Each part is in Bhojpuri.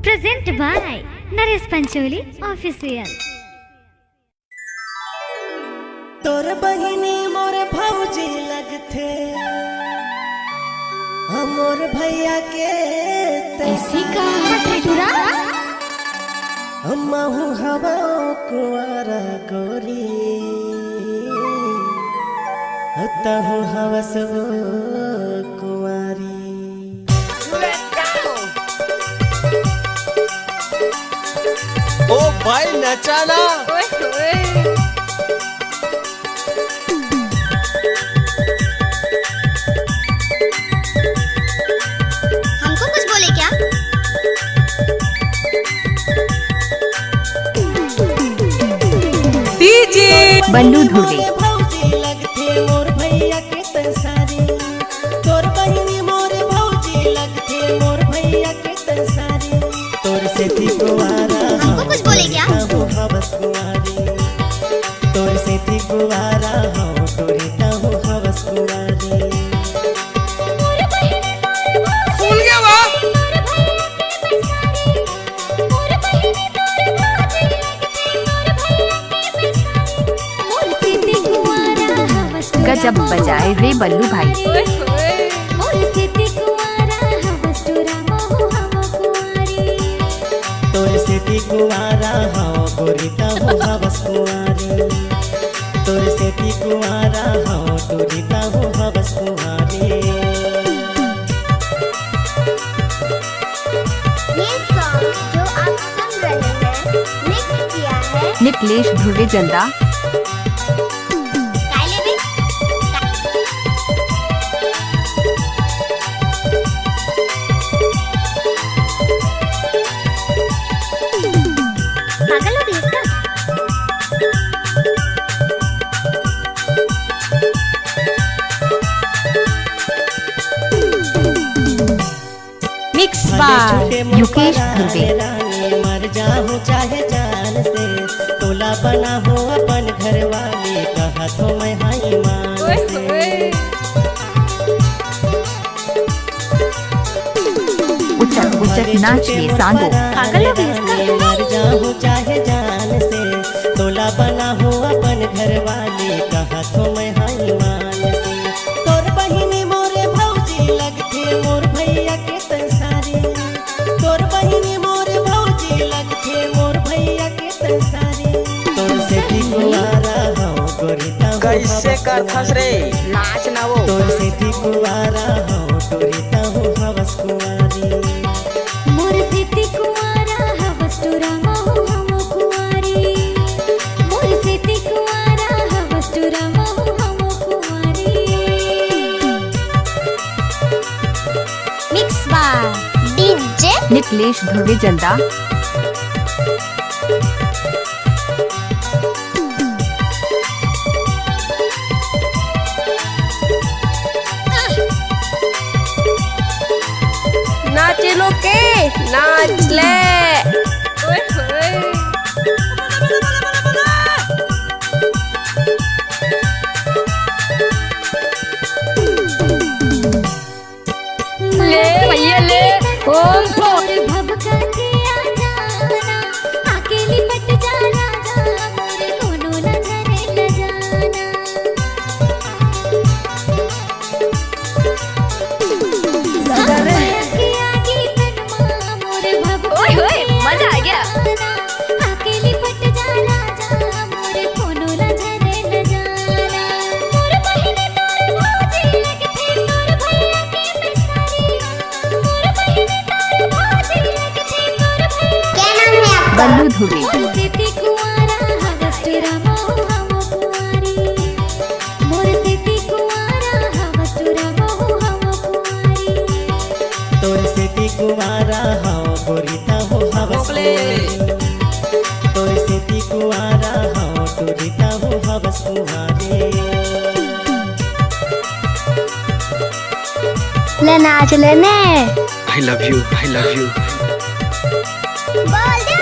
Present by Naresh Pancholi official. तोर बहिनी मोर भौजी लगथे हमोर भैया के इसी का ठठुरा हमहु हवा कुंवारा गोरी तहु हवस कुंवारी। ओ भाई नचाना। हमको कुछ बोले क्या? डीजे बल्लू धुले। भौजी लगथे मोर भैया के तंसारी तोर बहिनी मोर भौजी लगथे मोर भैया के तंसारी तोर से थी कुंवारा हमको कुछ बोले क्या? हो हवस कुंवारी तोर से थी कुंवारा हो तोरे हो हवस कुंवारी। फूल गया वाह। गजब बजाए रे बल्लू भाई। तोर से थी कुंवारा हो गोरीता हो हवस कुंवारी तोर से थी कुंवारा हो गोरीता हो हवस कुंवारी। ये सॉन्ग जो आप सुन रहे हैं मिक्स किया है निकलेश ध्रुवे जल्दा। कायले में पागल हो गई इसका? मिक्स भले बार छूटे मोर युकेश पराए ध्रुवे। रानी मर जाहूं चाहे जान से तोला बना हो अपन घरवाली कहा तो मैं हाई मान से। उचक उचक नाचिए सांगो। पागल हो गई इसका? मर जाहूं चाहे जान से तोला बना हो अपन घरवाली कहा तो मैं हाई मान से। तोर बहिनी मोरे भौजी लगथे मोर भैया के तंसारी तोर बहिनी मोरे भौजी लगथे मोर भैया के तंसारी तोर से थी कुंवारा हो गोरीता हो कैसे हवस कर फंस रे कुंवारी। नाच ना वो। तोर से थी कुंवारा हो गोरीता हो हवस कुंवारी। मिक्स बार डीजे निकलेश ध्रुवे जल्दा। नाचे लो के नाच ले। ले भैया ले ओम फोड़। ओए होए मजा आ गया। क्या नाम है आपका? बल्लू धुवे। तोर से थी कुंवारा हो गोरीता हो हवस कुंवारी तोर से थी कुंवारा हो गोरीता हो हवस कुंवारी। ले नाच लेने I love you I love you. बोल दो।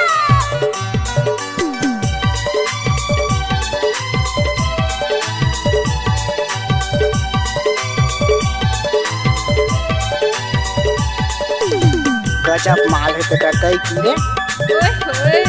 गजब माल है तो करता ही की रे। ओए होए।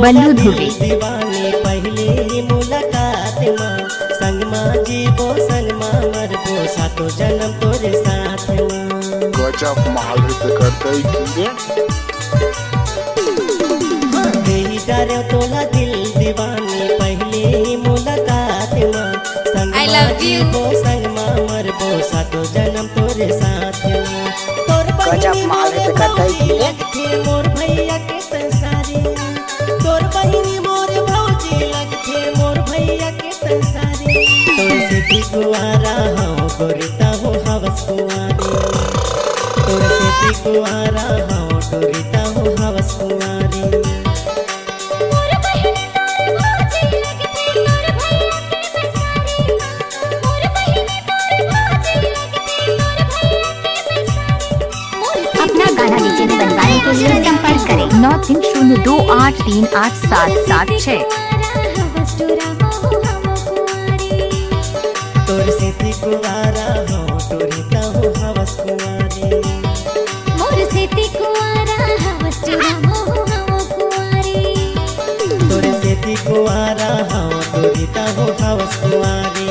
बल्लू धुबे दीवानी पहले ही मुलाकात माँ संग माँ जीवो संग माँ मरबो सातो जन्म तोरे साथ माँ। गजब माल है तो करता ही की रे। देही डारे तोला दिल दीवानी पहले ही मुलाकात माँ संग I माँ love you. जीवो संग माँ मरबो सातो जन्म तोरे साथ माँ। तोर गजब बहिनी माल है तो मोरे करता ही की रे। लगथे मोर भैया के संसारी तोर बहिनी मोर भौजी लगथे मोर भैया के संसारी तोर से भी कुआरा हूँ गोरिता हूँ हवस कुआरी तोर से भी कुआरा हूँ गोरिता हूँ हवस कुआरी। मोर बहिनी तोर भौजी लगते मोर भैया के संसारी मोर बहिनी तोर भौजी लगते मोर भैया के संसारी। अपना गाना नीचे में बनवाने के लिए संपर्क करें 9302838776। तोर से भी कुआरा हूँ गोरिता हूँ हवस कुआरी। मोर सेती कुआरा हवस चुरा मोह हम कुआरी। तोर से भी कुआरा हूँ गोरिता हूँ हवस कुआरी।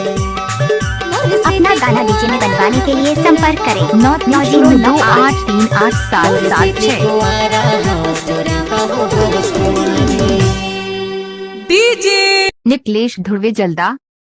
मोर सेती अपना गाना नीचे में बनवाने के लिए संपर्क करें 9302838776। कुआरा हूँ गोरिता हूँ हवस कुआरी। डीजे निकलेश धुर्वे जल्दा